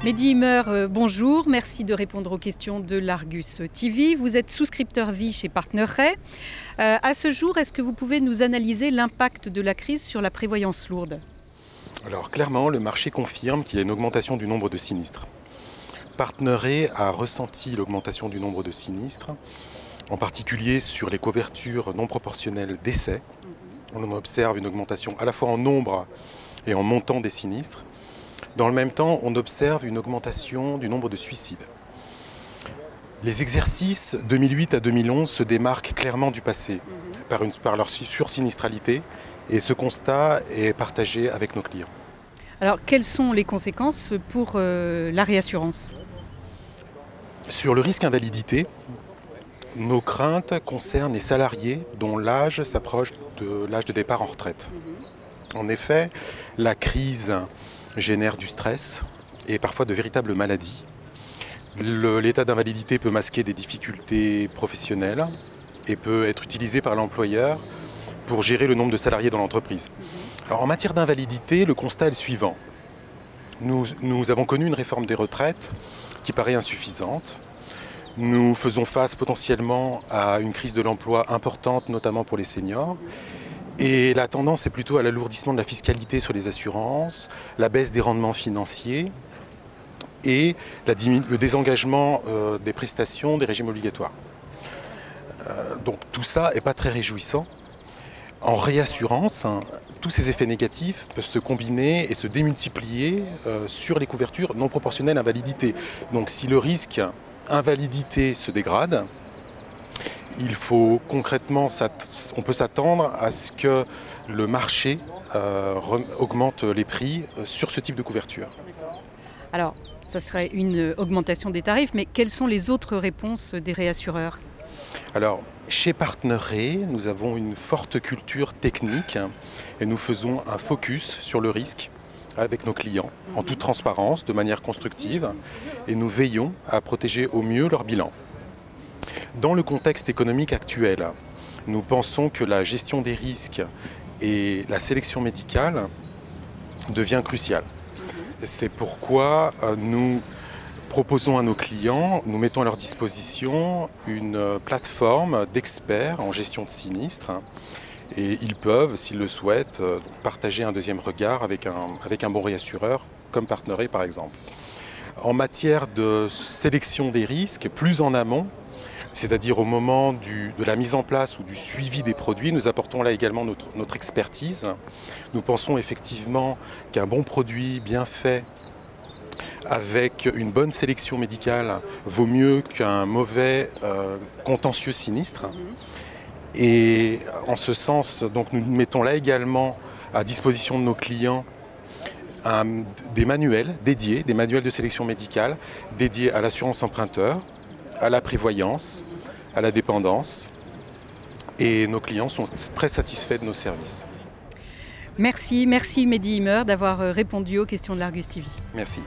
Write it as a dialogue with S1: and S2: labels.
S1: Mehdi Himmer, bonjour, merci de répondre aux questions de l'Argus TV. Vous êtes souscripteur vie chez PartnerRe. À ce jour, est-ce que vous pouvez nous analyser l'impact de la crise sur la prévoyance lourde?
S2: Alors clairement, le marché confirme qu'il y a une augmentation du nombre de sinistres. PartnerRe a ressenti l'augmentation du nombre de sinistres, en particulier sur les couvertures non proportionnelles d'essais. On observe une augmentation à la fois en nombre et en montant des sinistres. Dans le même temps, on observe une augmentation du nombre de suicides. Les exercices 2008 à 2011 se démarquent clairement du passé par leur sursinistralité, et ce constat est partagé avec nos clients.
S1: Alors, quelles sont les conséquences pour la réassurance?
S2: Sur le risque invalidité, nos craintes concernent les salariés dont l'âge s'approche de l'âge de départ en retraite. En effet, la crise génère du stress et parfois de véritables maladies. L'état d'invalidité peut masquer des difficultés professionnelles et peut être utilisé par l'employeur pour gérer le nombre de salariés dans l'entreprise. Alors, en matière d'invalidité, le constat est le suivant. Nous avons connu une réforme des retraites qui paraît insuffisante. Nous faisons face potentiellement à une crise de l'emploi importante, notamment pour les seniors. Et la tendance est plutôt à l'alourdissement de la fiscalité sur les assurances, la baisse des rendements financiers et le désengagement des prestations des régimes obligatoires. Donc tout ça n'est pas très réjouissant. En réassurance, tous ces effets négatifs peuvent se combiner et se démultiplier sur les couvertures non proportionnelles invalidité. Donc si le risque invalidité se dégrade, il faut concrètement, on peut s'attendre à ce que le marché augmente les prix sur ce type de couverture.
S1: Alors, ça serait une augmentation des tarifs, mais quelles sont les autres réponses des réassureurs?
S2: Alors, chez PartnerRe, nous avons une forte culture technique et nous faisons un focus sur le risque avec nos clients, en toute transparence, de manière constructive, et nous veillons à protéger au mieux leur bilan. Dans le contexte économique actuel, nous pensons que la gestion des risques et la sélection médicale devient cruciale. C'est pourquoi nous proposons à nos clients, nous mettons à leur disposition une plateforme d'experts en gestion de sinistres. Et ils peuvent, s'ils le souhaitent, partager un deuxième regard avec un bon réassureur, comme PartnerRe par exemple. En matière de sélection des risques, plus en amont, c'est-à-dire au moment de la mise en place ou du suivi des produits, nous apportons là également notre expertise. Nous pensons effectivement qu'un bon produit bien fait, avec une bonne sélection médicale, vaut mieux qu'un mauvais contentieux sinistre. Et en ce sens, donc, nous mettons là également à disposition de nos clients des manuels dédiés, des manuels de sélection médicale dédiés à l'assurance emprunteur, à la prévoyance, à la dépendance. Et nos clients sont très satisfaits de nos services.
S1: Merci Mehdi Himmer d'avoir répondu aux questions de l'Argus TV.
S2: Merci.